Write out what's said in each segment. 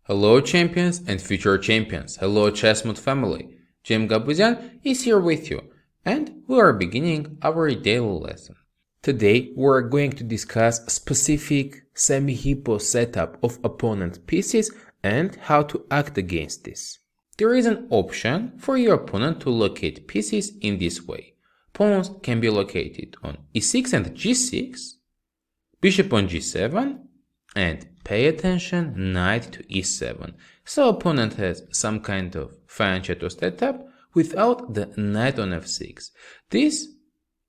Hello champions and future champions, hello ChessMood family, Gabuzyan is here with you, and we are beginning our daily lesson. Today we are going to discuss specific semi-Hippo setup of opponent pieces and how to act against this. There is an option for your opponent to locate pieces in this way. Pawns can be located on e6 and g6, bishop on g7, and pay attention, knight to e7. So opponent has some kind of fianchetto setup without the knight on f6. This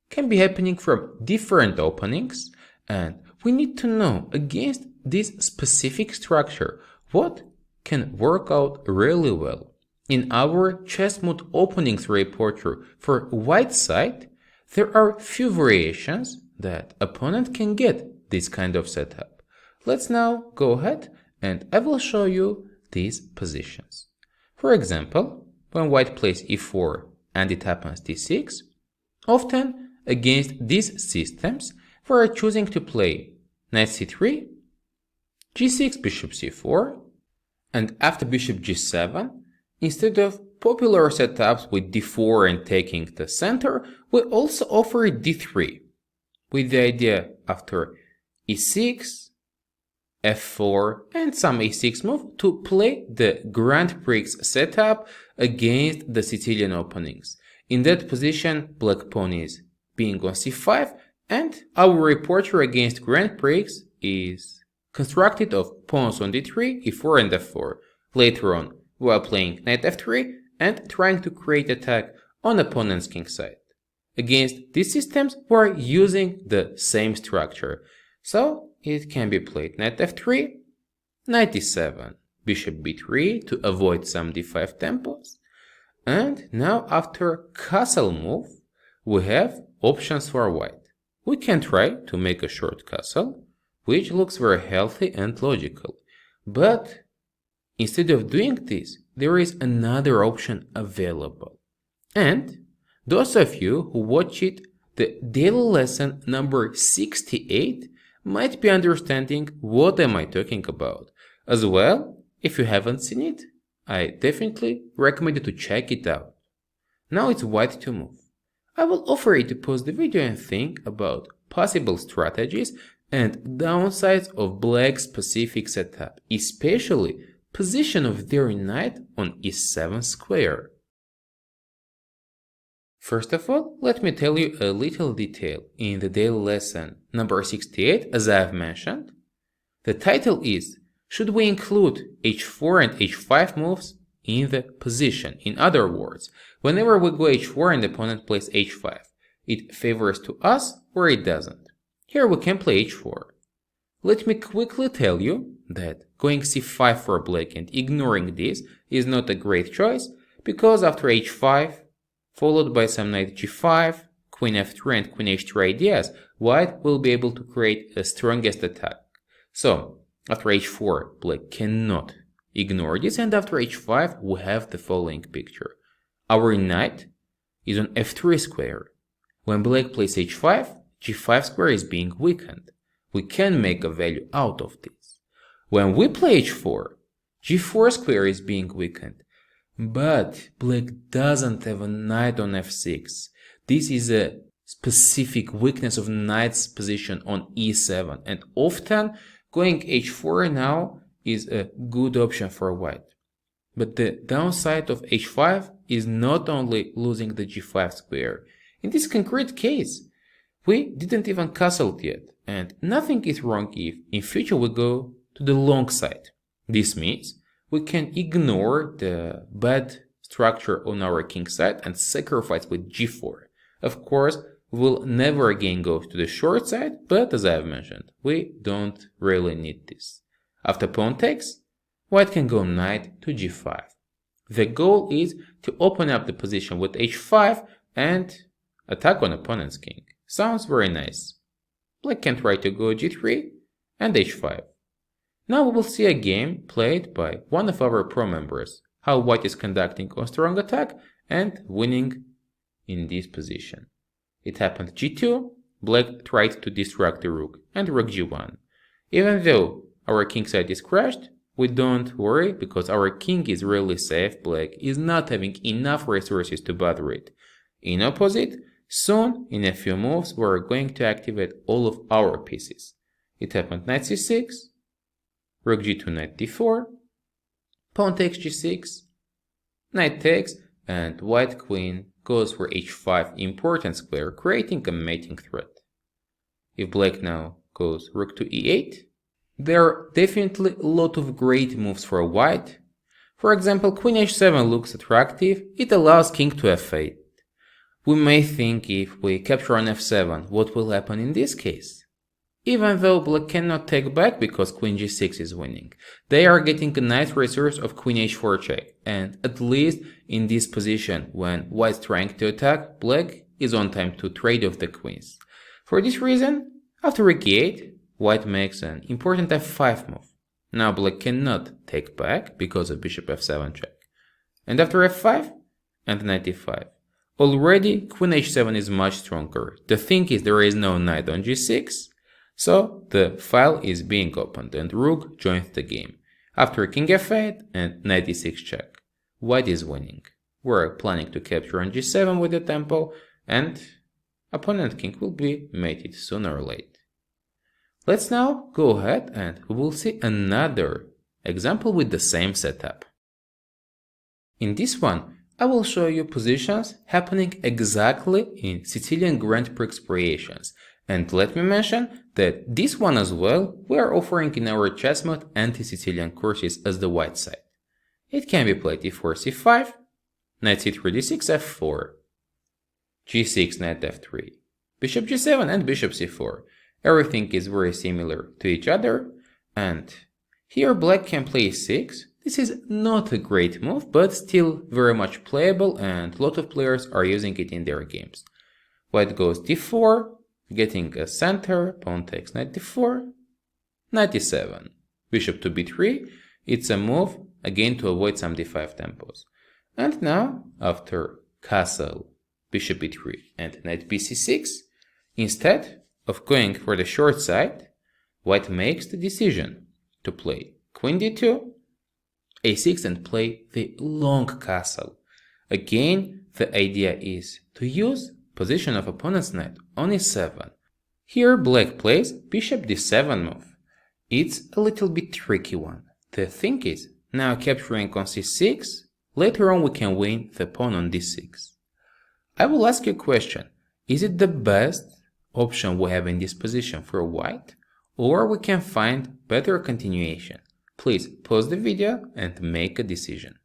can be happening from different openings, and we need to know against this specific structure what can work out really well. In our ChessMood openings repertoire for white side, there are few variations that opponent can get this kind of setup. Let's now go ahead and I will show you these positions. For example, when white plays e4 and it happens d6, often against these systems we are choosing to play knight c3, g6, bishop c4, and after bishop g7, instead of popular setups with d4 and taking the center, we also offer d3, with the idea after e6, f4 and some a6 move to play the Grand Prix setup against the Sicilian openings. In that position, black pawn is being on c5, and our repertoire against Grand Prix is constructed of pawns on d3, e4 and f4. Later on, we are playing knight f3 and trying to create attack on opponent's king side. Against these systems, we are using the same structure. So it can be played knight f3, knight e7, bishop b3 to avoid some d5 tempos. And now after castle move, we have options for white. We can try to make a short castle, which looks very healthy and logical. But instead of doing this, there is another option available. And those of you who watched the daily lesson number 68 might be understanding what am I talking about. As well, if you haven't seen it, I definitely recommend you to check it out. Now it's white to move. I will offer you to pause the video and think about possible strategies and downsides of black specific setup, especially position of their knight on e7 square. First of all, let me tell you a little detail. In the daily lesson number 68, as I have mentioned, the title is, should we include h4 and h5 moves in the position? In other words, whenever we go h4 and the opponent plays h5, it favors to us or it doesn't. Here we can play h4. Let me quickly tell you that going c5 for black and ignoring this is not a great choice, because after h5, followed by some knight g5, queen f3 and queen h3 ideas, white will be able to create a strongest attack. So, after h4, black cannot ignore this, and after h5, we have the following picture. Our knight is on f3 square. When black plays h5, g5 square is being weakened. We can make a value out of this. When we play h4, g4 square is being weakened. But black doesn't have a knight on f6. This is a specific weakness of knight's position on e7, and often going h4 now is a good option for white. But the downside of h5 is not only losing the g5 square. In this concrete case, we didn't even castle yet, and nothing is wrong if in future we go to the long side. This means we can ignore the bad structure on our king side and sacrifice with g4. Of course, we'll never again go to the short side, but as I have mentioned, we don't really need this. After pawn takes, white can go knight to g5. The goal is to open up the position with h5 and attack on opponent's king. Sounds very nice. Black can try to go g3 and h5. Now we will see a game played by one of our pro members, how white is conducting a strong attack and winning in this position. It happened g2, black tried to distract the rook, and rook g1. Even though our king side is crashed, we don't worry because our king is really safe. Black is not having enough resources to bother it. In opposite, soon, in a few moves, we're going to activate all of our pieces. It happened knight c6, rook g2, knight d4, pawn takes g6, knight takes, and white queen goes for h5, important square, creating a mating threat. If black now goes rook to e8, there are definitely a lot of great moves for white. For example, queen h7 looks attractive, it allows king to f8. We may think if we capture on f7, what will happen in this case? Even though black cannot take back because queen g6 is winning, they are getting a nice resource of queen h4 check, and at least in this position when white's trying to attack, black is on time to trade off the queens. For this reason, after rook e8, white makes an important f5 move. Now black cannot take back because of bishop f7 check. And after f5 and knight e5. Already queen h7 is much stronger. The thing is there is no knight on g6, so the file is being opened and rook joins the game. After king f8 and knight e6 check, white is winning. We're planning to capture on g7 with the tempo, and opponent king will be mated sooner or later. Let's now go ahead and we will see another example with the same setup. In this one, I will show you positions happening exactly in Sicilian Grand Prix variations. And let me mention that this one as well we are offering in our ChessMood anti-Sicilian courses as the white side. It can be played e4 c5, knight c3 d6 f4, g6 knight f3, bishop g7 and bishop c4. Everything is very similar to each other, and here black can play e6. This is not a great move, but still very much playable, and a lot of players are using it in their games. White goes d4, getting a center, pawn takes knight d4, knight e7, bishop to b3. It's a move again to avoid some d5 tempos. And now, after castle, bishop b3 and knight bc6, instead of going for the short side, white makes the decision to play queen d2, a6 and play the long castle. Again, the idea is to use position of opponent's knight on e7. Here black plays bishop d7 move. It's a little bit tricky one. The thing is, now capturing on c6, later on we can win the pawn on d6. I will ask you a question. Is it the best option we have in this position for white, or we can find better continuation? Please pause the video and make a decision.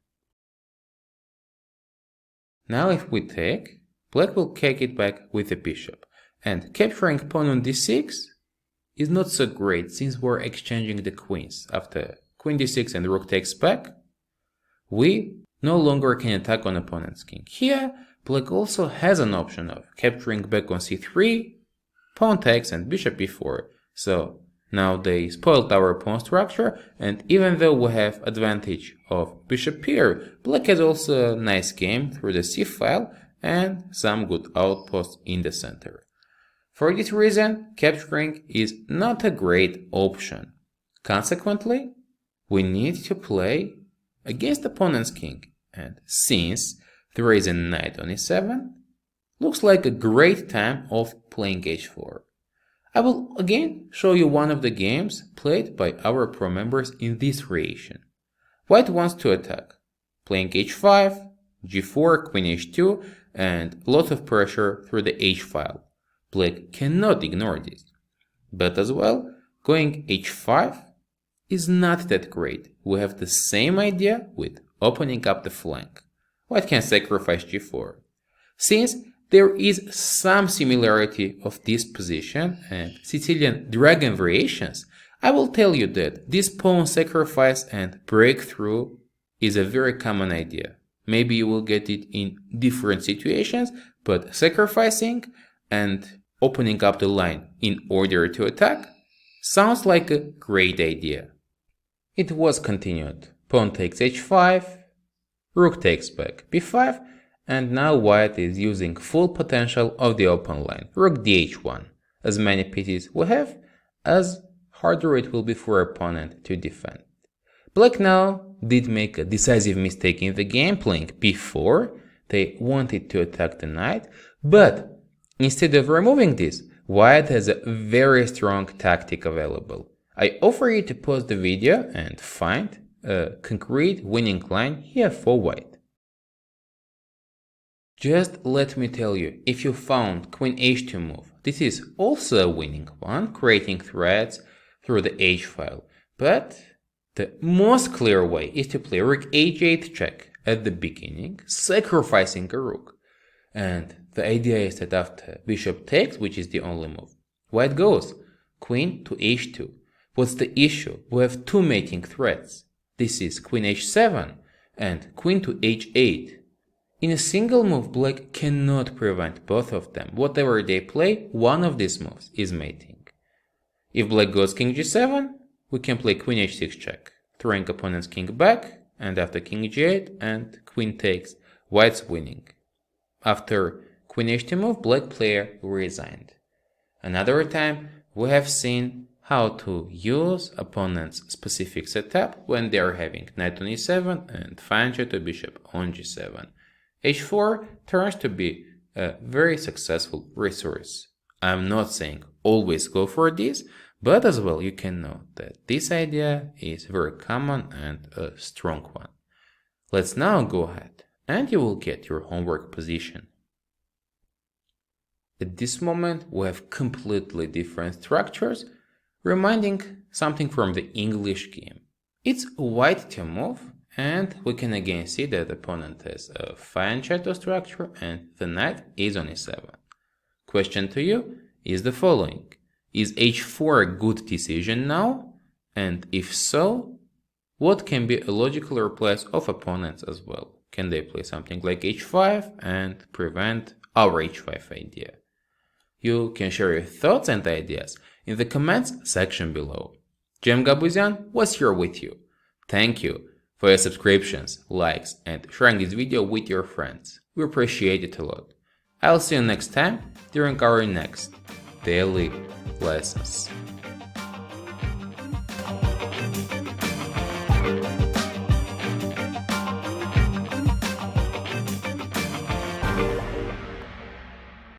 Now if we take, black will take it back with the bishop, and capturing pawn on d6 is not so great since we're exchanging the queens. After queen d6 and rook takes back, we no longer can attack on opponent's king. Here, black also has an option of capturing back on c3, pawn takes and bishop e4. So now they spoiled our pawn structure, and even though we have advantage of bishop here, black has also a nice game through the c file and some good outposts in the center. For this reason, capturing is not a great option. Consequently, we need to play against opponent's king, and since there is a knight on e7, looks like a great time of playing h4. I will again show you one of the games played by our pro members in this variation. White wants to attack, playing h5, g4, queen h2, and a lot of pressure through the h file. Black cannot ignore this. But as well, going h5 is not that great. We have the same idea with opening up the flank. White can sacrifice g4. Since there is some similarity of this position and Sicilian dragon variations, I will tell you that this pawn sacrifice and breakthrough is a very common idea. Maybe you will get it in different situations, but sacrificing and opening up the line in order to attack sounds like a great idea. It was continued. Pawn takes h5, rook takes back b5, and now white is using full potential of the open line. Rook dh1. As many pieces we have, as harder it will be for opponent to defend. Black now did make a decisive mistake in the game, playing p4. They wanted to attack the knight, but instead of removing this, white has a very strong tactic available. I offer you to pause the video and find a concrete winning line here for white. Just let me tell you, if you found queen h2 move, this is also a winning one, creating threats through the h file. But the most clear way is to play rook h8 check at the beginning, sacrificing a rook. And the idea is that after bishop takes, which is the only move, white goes queen to h2. What's the issue? We have two mating threats. This is queen h7 and queen to h8. In a single move, black cannot prevent both of them. Whatever they play, one of these moves is mating. If black goes king g7, we can play queen h6 check, throwing opponent's king back, and after king g8 and queen takes, white's winning. After queen h2 move, black player resigned. Another time, we have seen how to use opponent's specific setup when they are having knight on e7 and fine to bishop on g7. h4 turns to be a very successful resource. I'm not saying always go for this, but as well you can know that this idea is very common and a strong one. Let's now go ahead and you will get your homework position. At this moment we have completely different structures, reminding something from the English game. It's white to move, and we can again see that the opponent has a fine shadow structure and the knight is on e7. Question to you is the following. Is h4 a good decision now? And if so, what can be a logical replace of opponents as well? Can they play something like h5 and prevent our h5 idea? You can share your thoughts and ideas in the comments section below. Gabuzyan was here with you. Thank you for your subscriptions, likes, and sharing this video with your friends. We appreciate it a lot. I'll see you next time during our next daily lessons.